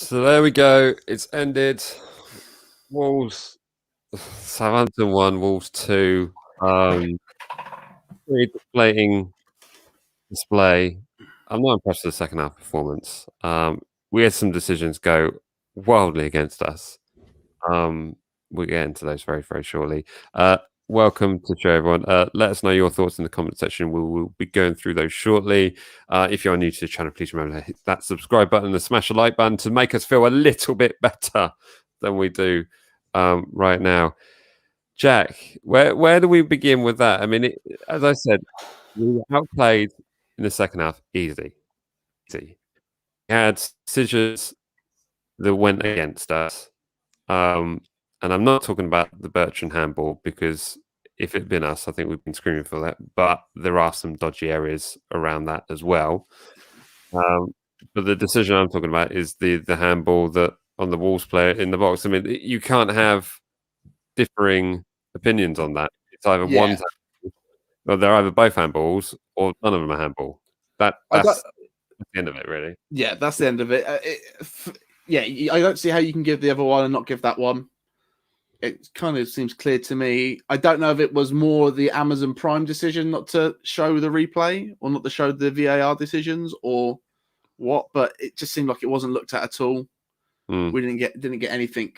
So there we go. It's ended. Wolves, Southampton 1, Wolves 2. Very deflating display. I'm not impressed with the second half performance. We had some decisions go wildly against us. We'll get into those very, very shortly. Welcome to the show, everyone. Let us know your thoughts in the comment section. We'll be going through those shortly. If you're new to the channel, please remember to hit that subscribe button and smash the like button to make us feel a little bit better than we do right now. Jack, where do we begin with that? I mean, as I said, we were outplayed in the second half easily. We had decisions that went against us. And I'm not talking about the Bertrand handball because if it had been us, I think we've been screaming for that. But there are some dodgy areas around that as well. But the decision I'm talking about is the handball that on the Wolves player in the box. I mean, you can't have differing opinions on that. It's either one, or they're either both handballs or none of them are handball. That's the end of it, really. Yeah, that's the end of it. I don't see how you can give the other one and not give that one. It kind of seems clear to me. I don't know if it was more the Amazon Prime decision not to show the replay or not to show the VAR decisions or what, but it just seemed like it wasn't looked at at all. We didn't get anything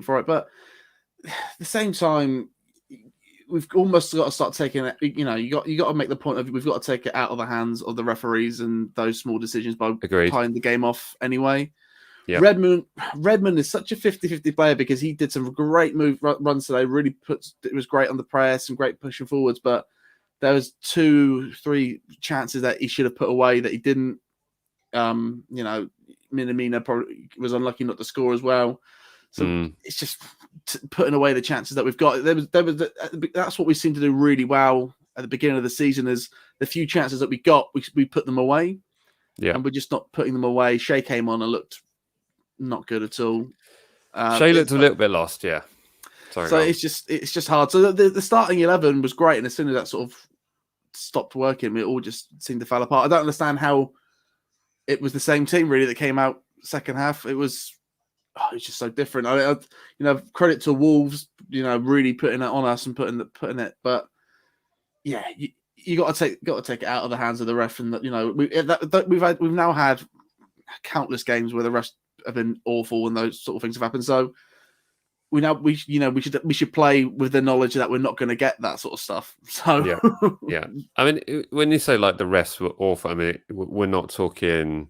for it. But at the same time, we've almost got to start taking it. You know, you got to make the point of we've got to take it out of the hands of the referees and those small decisions by tying the game off anyway. Yep. Redmond is such a 50-50 player because he did some great runs today. It was great on the press and great pushing forwards, but there was 2-3 chances that he should have put away that he didn't. Minamino probably was unlucky not to score as well. So it's just putting away the chances that we've got. That's what we seem to do really well at the beginning of the season. Is the few chances that we got, we put them away. Yeah, and we're just not putting them away. Shea came on and looked not good at all. Shea looked a little bit lost. Yeah, sorry. So it's just hard. So the starting 11 was great, and as soon as that sort of stopped working, it all just seemed to fall apart. I don't understand how it was the same team really that came out second half. It was just so different. Credit to Wolves, really putting it on us and putting it. But yeah, you got to take it out of the hands of the ref, and we've now had countless games where the refs have been awful and those sort of things have happened. So we should play with the knowledge that we're not going to get that sort of stuff. So yeah. I mean, when you say like the refs were awful, I mean we're not talking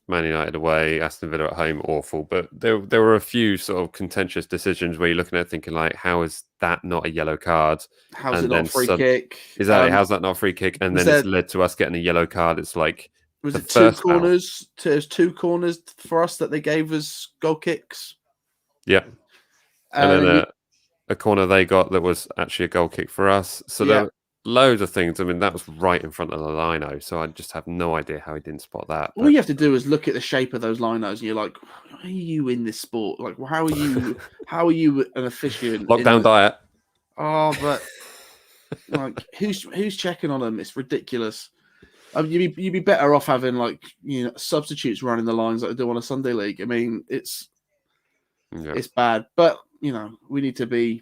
Man United away, Aston Villa at home, awful. But there were a few sort of contentious decisions where you're looking at thinking like, how is that not a yellow card? How's it not a free kick? Exactly. How's that not a free kick? And then it's led to us getting a yellow card. It's like was it 2 corners? There's 2 corners for us that they gave us goal kicks. Yeah. And then a corner they got that was actually a goal kick for us. So there were loads of things. I mean, that was right in front of the lino. So I just have no idea how he didn't spot that. All you have to do is look at the shape of those linos and you're like, why are you in this sport? Like, how are you an officiant? Lockdown diet. Oh, but like who's checking on them? It's ridiculous. You'd be better off having substitutes running the lines like they do on a Sunday league. I mean, it's bad, but we need to be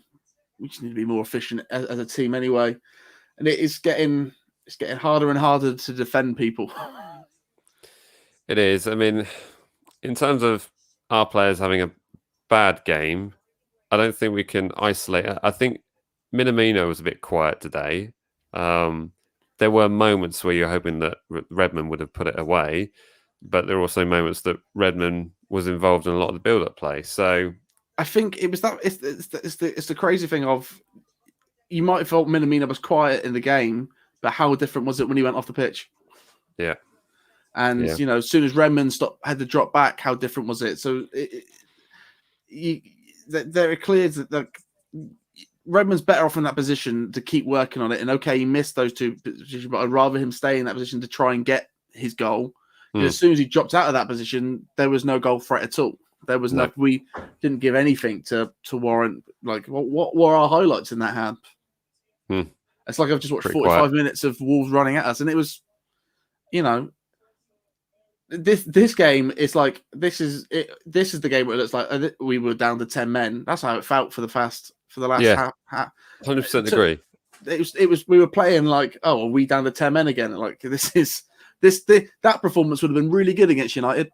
more efficient as a team anyway. And it's getting harder and harder to defend people. It is. I mean, in terms of our players having a bad game, I don't think we can isolate it. I think Minamino was a bit quiet today. There were moments where you're hoping that Redmond would have put it away, but there were also moments that Redmond was involved in a lot of the build-up play. So I think it was that it's the crazy thing of you might have felt Minamino was quiet in the game, but how different was it when he went off the pitch? Yeah. And as soon as Redmond had to drop back, how different was it? So there are clear that Redmond's better off in that position to keep working on it. And okay, he missed those 2 positions, but I'd rather him stay in that position to try and get his goal. As soon as he dropped out of that position, there was no goal threat at all. There was no. We didn't give anything to warrant. Like, what were our highlights in that half? It's like I've just watched 45 minutes of Wolves running at us, and it was, this game is like this is the game where it looks like we were down to 10 men. That's how it felt for the last Yeah, half. 100% agree. It was we were playing like, oh, are we down to 10 men again? Like that performance would have been really good against United.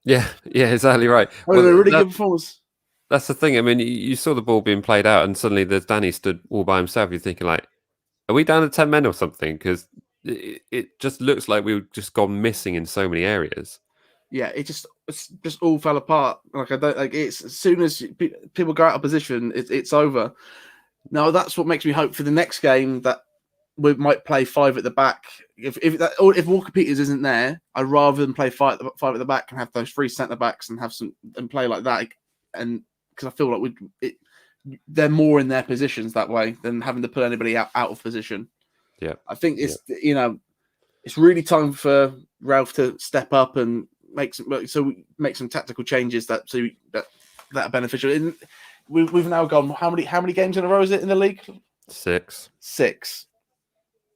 Yeah, exactly right. Well, a really good performance. That's the thing. I mean, you saw the ball being played out, and suddenly there's Danny stood all by himself. You're thinking like, are we down to 10 men or something? Because it just looks like we've just gone missing in so many areas. Yeah, it's just all fell apart. Like I don't like it's as soon as people go out of position, it's over. Now that's what makes me hope for the next game that we might play 5 at the back. If Walker Peters isn't there, I'd rather than play 5 at the back and have those 3 centre backs and have some and play like that. And because I feel like they're more in their positions that way than having to put anybody out of position. Yeah, I think it's really time for Ralph to step up and make some tactical changes that are beneficial. And we've now gone how many games in a row is it in the league? 6.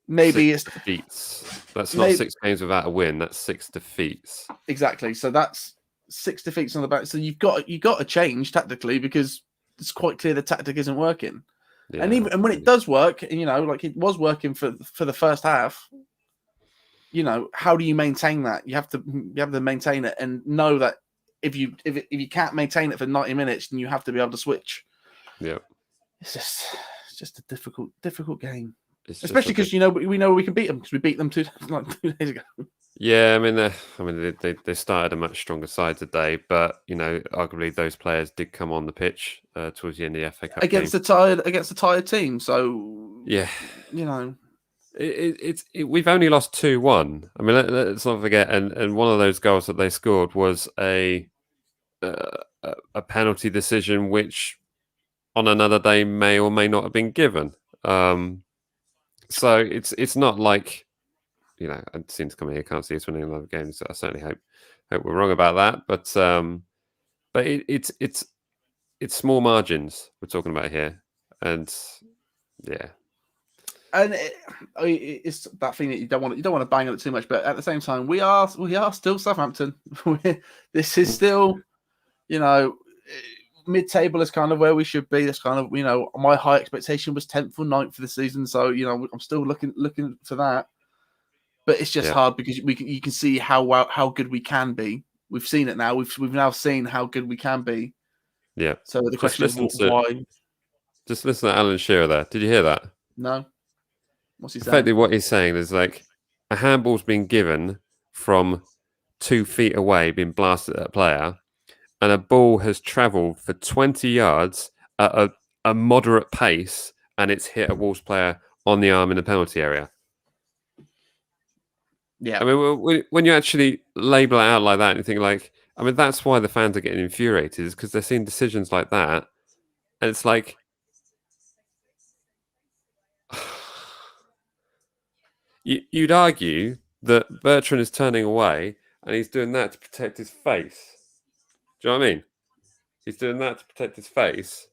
Maybe 6 defeats. That's not 6 games without a win. That's 6 defeats. Exactly. So that's 6 defeats on the back. So you've got to change tactically because it's quite clear the tactic isn't working. Yeah, and when it does work, like it was working for the first half. How do you maintain that? You have to maintain it and know that if you can't maintain it for 90 minutes, then you have to be able to switch. Yeah, it's just a difficult game, especially because we know we can beat them because we beat them 2 days ago. Yeah, they started a much stronger side today, but arguably those players did come on the pitch towards the end of the FA Cup against game. a tired team. So yeah, we've only lost 2-1. I mean, let's not forget, and one of those goals that they scored was a penalty decision, which on another day may or may not have been given. So it's not like it seems to come here. I can't see us winning another game, so I certainly hope we're wrong about that. But it's small margins we're talking about here, and yeah. And it's that thing that you don't want to bang on it too much, but at the same time, we are still Southampton. This is still, mid-table is kind of where we should be. That's kind of my high expectation was 10th or 9th for the season, so I'm still looking for that. But it's just hard because you can see how good we can be. We've seen it now. We've now seen how good we can be. Yeah. So the question is why. Just listen to Alan Shearer there. Did you hear that? No. What's he saying? Effectively, what he's saying is like a handball's been given from 2 feet away, being blasted at a player, and a ball has travelled for 20 yards at a moderate pace, and it's hit a Wolves player on the arm in the penalty area. Yeah. I mean, when you actually label it out like that, and you think like, I mean, that's why the fans are getting infuriated, is because they're seeing decisions like that, and it's like, you'd argue that Bertrand is turning away and he's doing that to protect his face. Do you know what I mean? He's doing that to protect his face.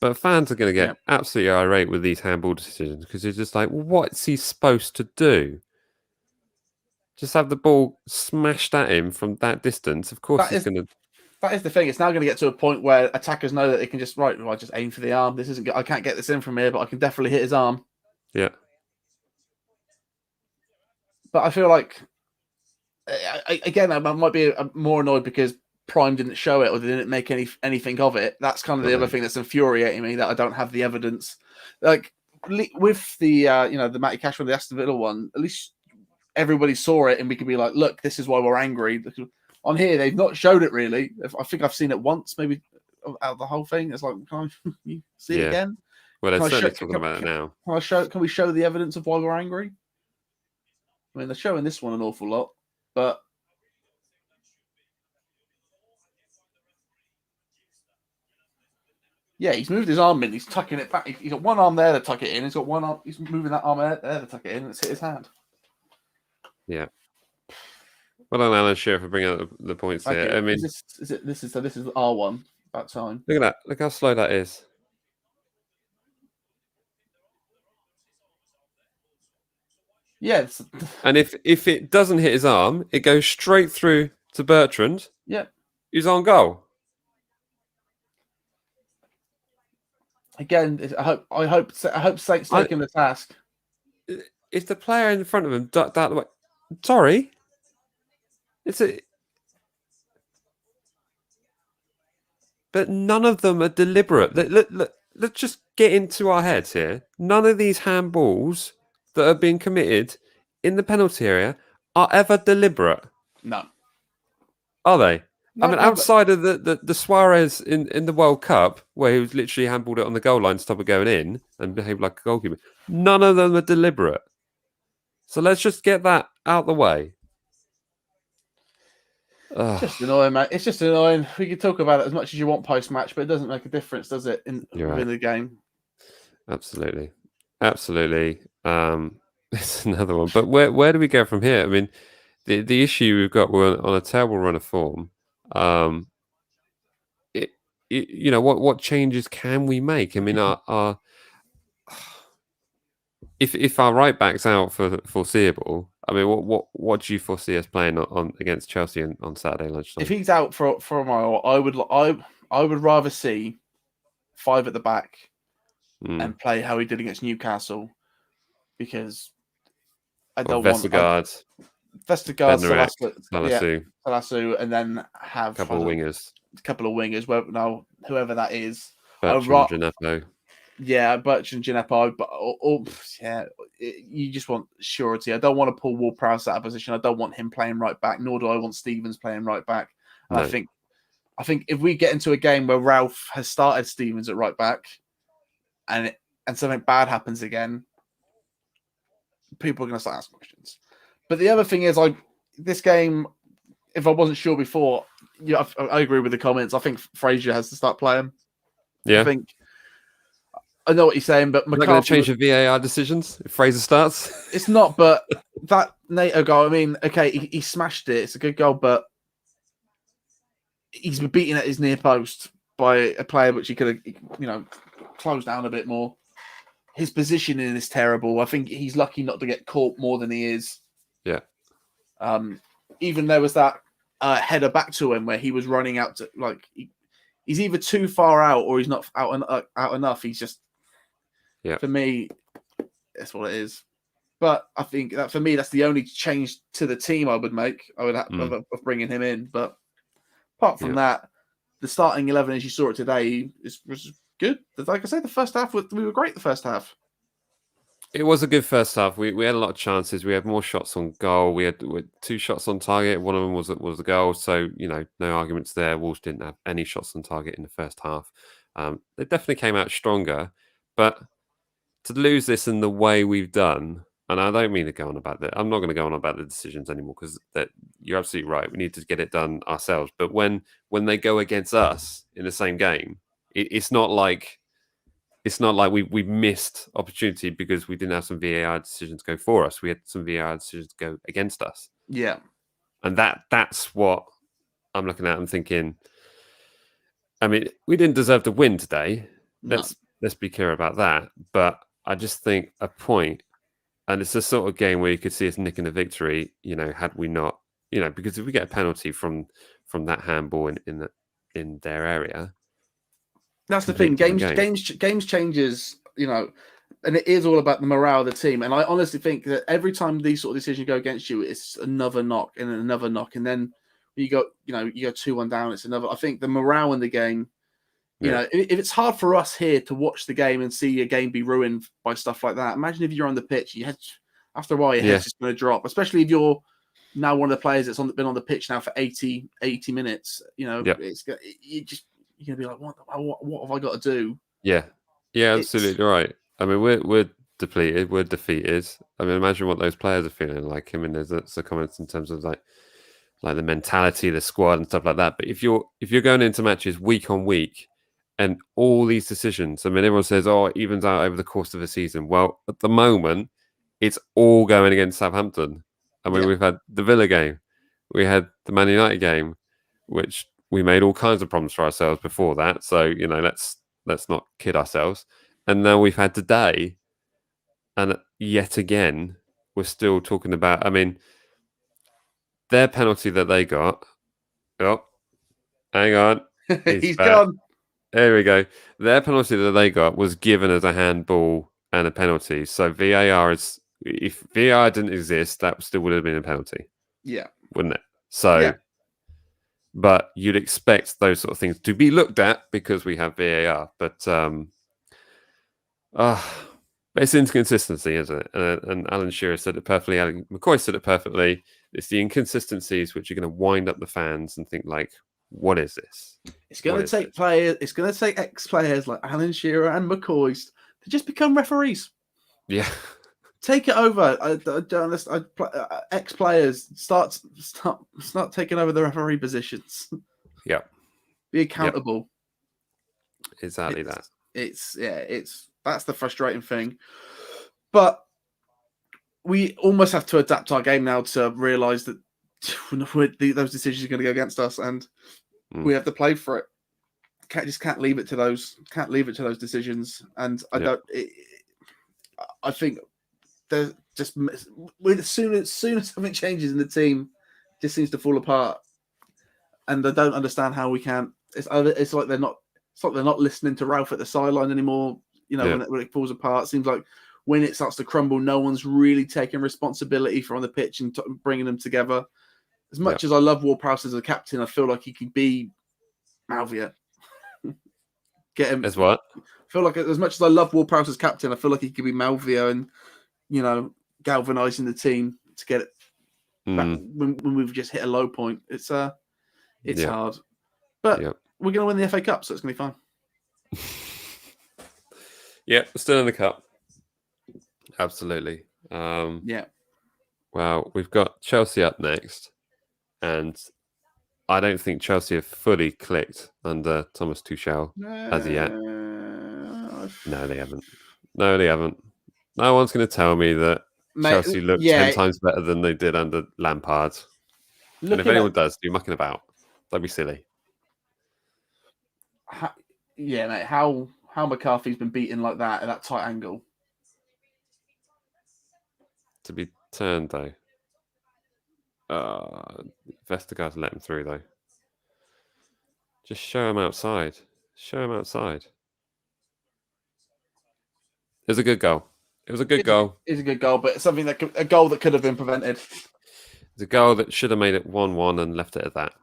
But fans are going to get absolutely irate with these handball decisions because you're just like, what's he supposed to do? Just have the ball smashed at him from that distance. Of course he's going to... That is the thing. It's now going to get to a point where attackers know that they can just, I just aim for the arm. This isn't. I can't get this in from here, but I can definitely hit his arm. Yeah. But I feel like, again, I might be more annoyed because Prime didn't show it or they didn't make anything of it. That's kind of the other thing that's infuriating me, that I don't have the evidence. Like with the the Matty Cash one, the Aston Villa one, at least everybody saw it and we could be like, look, this is why we're angry. On here, they've not showed it really. I think I've seen it once, maybe out of the whole thing. It's like, can you see it again? Well, they're certainly talking about it now. Can we show the evidence of why we're angry? I mean, they're showing this one an awful lot, but yeah, he's moved his arm in. He's tucking it back. He's got one arm there to tuck it in. He's got one arm. He's moving that arm there to tuck it in, and it's hit his hand. Yeah. Well done, Alan Shearer, for bringing up the points there. I mean, this is R1 about time. Look at that. Look how slow that is. Yeah, And if it doesn't hit his arm, it goes straight through to Bertrand, yeah. who's on goal. Again, I hope Saint's taking the task. If the player in front of him ducked out the way, sorry, it's a. But none of them are deliberate. Let's just get into our heads here. None of these handballs that are being committed in the penalty area are ever deliberate. No. Are they? No, I mean, no, but outside of the Suarez in the World Cup, where he was literally handballed it on the goal line to stop it going in and behaved like a goalkeeper, none of them are deliberate. So let's just get that out the way. just annoying, mate. It's just annoying. We can talk about it as much as you want post-match, but it doesn't make a difference, does it, within the game? Absolutely. Absolutely. It's another one. But where do we go from here? I mean, the issue we've got, we're on a terrible run of form. You know, what changes can we make? I mean, our if our right back's out for the foreseeable, I mean, what do you foresee us playing on against Chelsea on Saturday lunchtime? If he's out for a while, I would rather see 5 at the back and play how he did against Newcastle, because I don't want Vestergaard, Vestergaard, Salasu, and then have a couple of wingers. Whoever that is. Bertrand, Gineppo. Yeah, Bertrand, Gineppo, but you just want surety. I don't want to pull Ward-Prowse out of position. I don't want him playing right back, nor do I want Stevens playing right back. And no. I think if we get into a game where Ralph has started Stevens at right back, and something bad happens again, people are going to start asking questions. But the other thing is, this game, if I wasn't sure before, yeah, I agree with the comments. I think Frazier has to start playing. Yeah, I know what you're saying, but McCarthy going to change the VAR decisions if Fraser starts. It's not, but that NATO goal. I mean, okay, he smashed it. It's a good goal, but he's been beaten at his near post by a player which he could have, closed down a bit more. His positioning is terrible. I think he's lucky not to get caught more than he is. Yeah. Even there was that header back to him where he was running out to he's either too far out or he's not out enough. He's just, for me, that's what it is. But I think that for me, that's the only change to the team I would make. I would have of bringing him in. But apart from that, the starting 11 as you saw it today was good. Like I said, the first half we were great. The first half. It was a good first half. We had a lot of chances. We had more shots on goal. We had 2 shots on target. One of them was a goal. So, no arguments there. Wolves didn't have any shots on target in the first half. They definitely came out stronger. But to lose this in the way we've done, and I don't mean to go on about that. I'm not going to go on about the decisions anymore, because you're absolutely right. We need to get it done ourselves. But when they go against us in the same game, it's not like we missed opportunity because we didn't have some VAR decisions go for us. We had some VAR decisions go against us. Yeah. And that's what I'm looking at and thinking, I mean, we didn't deserve to win today. No. Let's be clear about that. But I just think a point, and it's the sort of game where you could see us nicking the victory, had we not, because if we get a penalty from that handball in their area. That's the thing. Games changes, and it is all about the morale of the team. And I honestly think that every time these sort of decisions go against you, it's another knock and another knock, and then you go 2-1 down. It's another. I think the morale in the game. If it's hard for us here to watch the game and see a game be ruined by stuff like that, imagine if you're on the pitch. After a while, your head's just going to drop, especially if you're now one of the players that's been on the pitch now for 80 minutes. It's you're going to be like, what have I got to do? Yeah, absolutely right. I mean, we're depleted, we're defeated. I mean, imagine what those players are feeling like. I mean, there's some comments in terms of like the mentality of the squad and stuff like that. But if you're going into matches week on week and all these decisions, I mean, everyone says, oh, it evens out over the course of the season. Well, at the moment, it's all going against Southampton. I mean, we've had the Villa game, we had the Man United game, which we made all kinds of problems for ourselves before that. So, let's not kid ourselves. And now we've had today, and yet again, we're still talking about. I mean, their penalty that they got. Oh, hang on, he's He's back. gone. There we go. Their penalty that they got was given as a handball and a penalty. So VAR is, if VAR didn't exist, that still would have been a penalty, Yeah. wouldn't it? So, Yeah. but you'd expect those sort of things to be looked at because we have VAR. But it's inconsistency, isn't it? And Alan Shearer said it perfectly. Alan McCoy said it perfectly. It's the inconsistencies which are going to wind up the fans and think like, what is this? It's going to take players. It's going to take ex-players like Alan Shearer and McCoy to just become referees. Yeah, take it over. I don't understand. Ex-players start taking over the referee positions. Yeah, be accountable. Yep. Exactly that. It's that's the frustrating thing, but we almost have to adapt our game now to realise that those decisions are going to go against us, and we have to play for it. Can't leave it to those. Can't leave it to those decisions. And I think there's just as soon as something changes in the team, it just seems to fall apart. And I don't understand how we can't. It's like they're not. It's like they're not listening to Ralph at the sideline anymore. You know, when it falls apart, it seems like when it starts to crumble, no one's really taking responsibility for on the pitch and bringing them together. As much as I love Ward-Prowse as a captain, I feel like he could be Malvia. Get him as what? I feel like as much as I love Ward-Prowse as captain, I feel like he could be Malvia and galvanizing the team to get it back when we've just hit a low point. It's hard, but we're going to win the FA Cup, so it's going to be fine. Yeah, still in the cup. Absolutely. Well, we've got Chelsea up next, and I don't think Chelsea have fully clicked under Thomas Tuchel as yet. No, they haven't. No one's going to tell me that Chelsea look 10 times better than they did under Lampard. And if anyone does, you're mucking about. Don't be silly. Mate. How McCarthy's been beaten like that at that tight angle. To be turned, though. Vestergaard's let him through, though. Just show him outside. Show him outside. It was a good goal. It was a good goal. It's a good goal, but something a goal that could have been prevented. It's a goal that should have made it 1-1 and left it at that.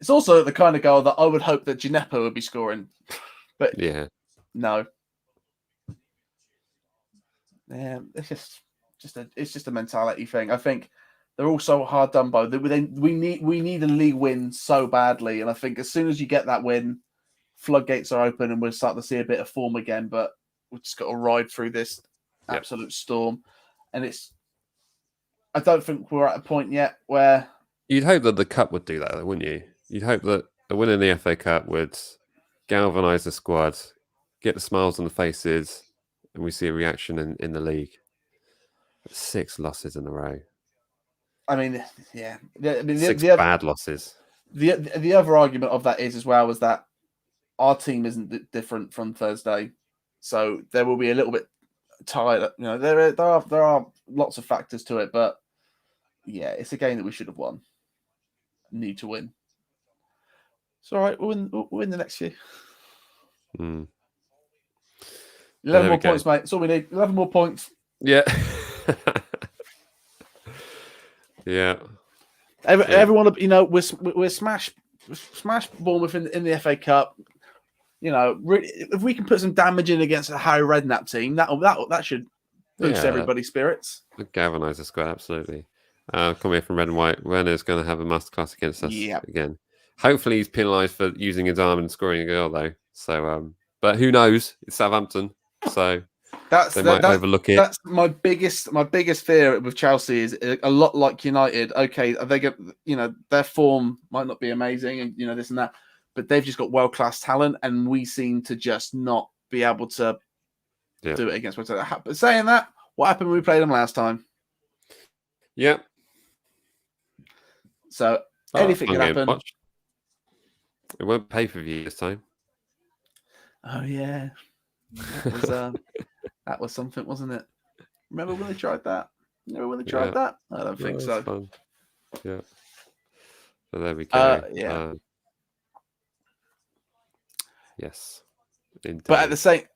It's also the kind of goal that I would hope that Gineppo would be scoring. But no. Yeah, it's just a mentality thing. I think they're all so hard done by. We need a league win so badly, and I think as soon as you get that win, floodgates are open, and we'll start to see a bit of form again. But we've just got to ride through this absolute storm, and I don't think we're at a point yet where you'd hope that the cup would do that, though, wouldn't you? You'd hope that a win in the FA Cup would galvanise the squad, get the smiles on the faces, and we see a reaction in the league. 6 losses in a row. I mean, yeah. Six bad losses. The other argument of that is that our team isn't different from Thursday, so there will be a little bit tired. You know, there are lots of factors to it, but yeah, it's a game that we should have won. Need to win. It's all right. We'll win the next few. 11 more points, mate. That's all we need. 11 more points. Yeah. Yeah. Everyone, we're smash Bournemouth in the FA Cup. If we can put some damage in against a Harry Redknapp team, that should boost everybody's spirits. Galvanise the squad, absolutely. Come here from Red and White. Werner's going to have a masterclass against us again. Hopefully, he's penalised for using his arm and scoring a goal, though. So, but who knows? It's Southampton, so they might overlook it. That's my biggest fear with Chelsea is a lot like United. Okay, their form might not be amazing, and this and that, but they've just got world-class talent, and we seem to just not be able to do it against West Ham. But saying that, what happened when we played them last time? Yeah. So anything can happen. It won't pay per view this time. Oh yeah, that was something, wasn't it? Remember when they tried that? Never would have tried that. I don't think so. Fun. Yeah. So there we go. Yes. Indeed. But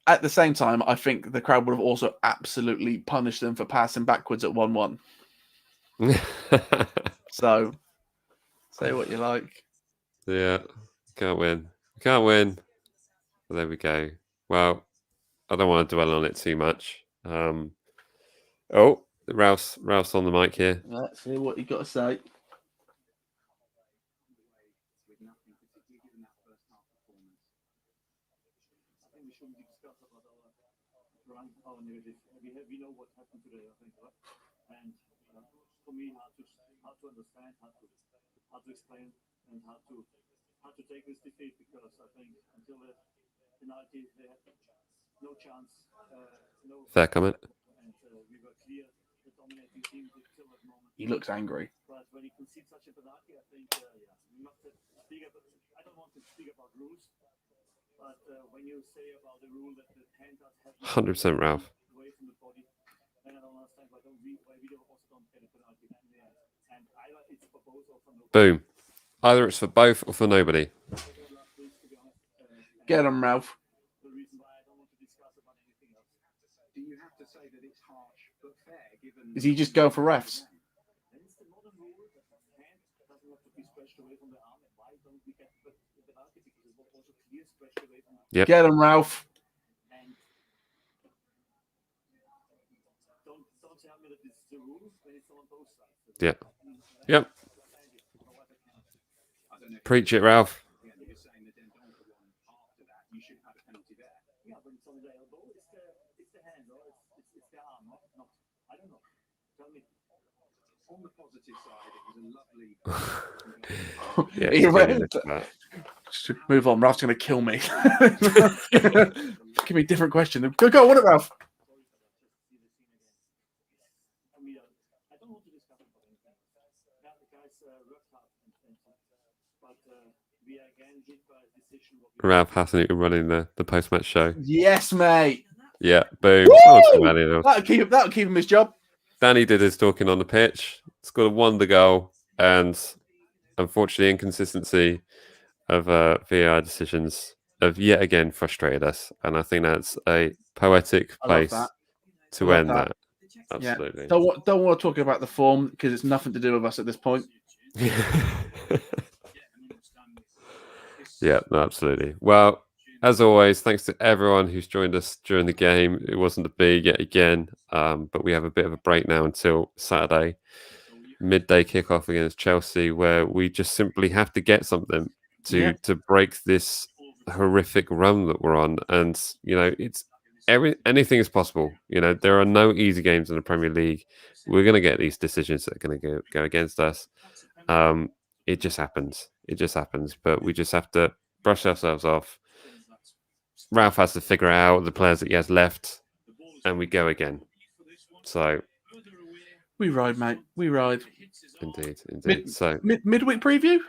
at the same time, I think the crowd would have also absolutely punished them for passing backwards at 1-1. So, say what you like. Yeah, can't win. But there we go. Well, I don't want to dwell on it too much. Oh, Ralph's on the mic here. Let's hear what you got to say. We know what happened today, I think, right? And for me, how to understand, how to explain, and how to take this defeat, because I think until the penalty they had no chance. Fair comment. And we were clear the dominating team until that moment. He looks angry. But when you concede such a penalty, I think we must speak about. I don't want to speak about rules, but when you say about the rule that the hand does have 100% Ralph. Away from the body, then I don't understand why we also don't get a penalty in the end. And either it's for both or for nobody. Boom. Either it's for both or for nobody. Get him, Ralph. The reason why I don't want to discuss about anything else. Do you have to say that it's harsh but fair given? Is he just going for refs? And it's the modern rule that the hand doesn't have to be stretched away from the arm. And why don't we get the penalty? Because it was also clear stretched away from the arm. Yep. Get him, Ralph. And don't tell me that it's the rule when it's on both sides. Yeah. Yep. Preach it, Ralph. You're saying that then don't go on after that. You should have a penalty there. Yeah, but it's on the elbow. It's the hand, or it's the arm. Not. I don't know. Tell me. On the positive side, it was a lovely. Yeah, He really went- looked at Move on. Ralph's going to kill me. Give me a different question. Go, what about Ralph? I mean, I don't want to discuss about anything. The guys worked hard, but we are again hit by a decision. Ralph Hasenhuttl running the post-match show. Yes, mate. Yeah, boom. Woo! That'll keep him his job. Danny did his talking on the pitch. Scored a wonder goal, and unfortunately, inconsistency of VAR decisions have yet again frustrated us. And I think that's a poetic place to end that. Absolutely. Yeah. Don't want to talk about the form because it's nothing to do with us at this point. Yeah, no, absolutely. Well, as always, thanks to everyone who's joined us during the game. It wasn't to be yet again, but we have a bit of a break now until Saturday, midday kickoff against Chelsea, where we just simply have to get something to break this horrific run that we're on. And it's anything is possible. There are no easy games in the Premier League. We're going to get these decisions that are going to go against us. It just happens. But we just have to brush ourselves off. Ralph has to figure out the players that he has left, and we go again. So we ride, mate. We ride. Indeed. So midweek preview.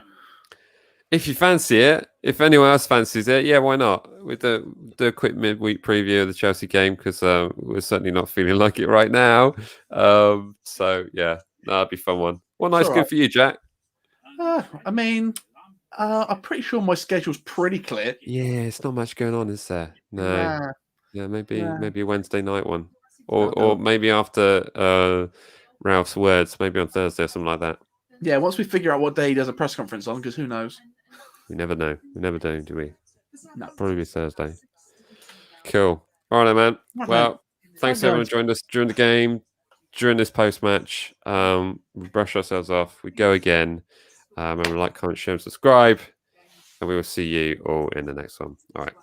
If you fancy it, if anyone else fancies it, yeah, why not? We'll do a quick midweek preview of the Chelsea game because we're certainly not feeling like it right now. So yeah, that'd be a fun one. Well, nice, good for you, Jack. I mean, I'm pretty sure my schedule's pretty clear. Yeah, it's not much going on, is there? No. Yeah, maybe a Wednesday night one, or maybe after Ralph's words, maybe on Thursday or something like that. Yeah, once we figure out what day he does a press conference on, because who knows? We never know. We never do, do we? No. Probably be Thursday. Cool. All right, man. Well, thanks to everyone who joined us during the game, during this post-match. We brush ourselves off. We go again. Remember, like, comment, share, and subscribe. And we will see you all in the next one. All right.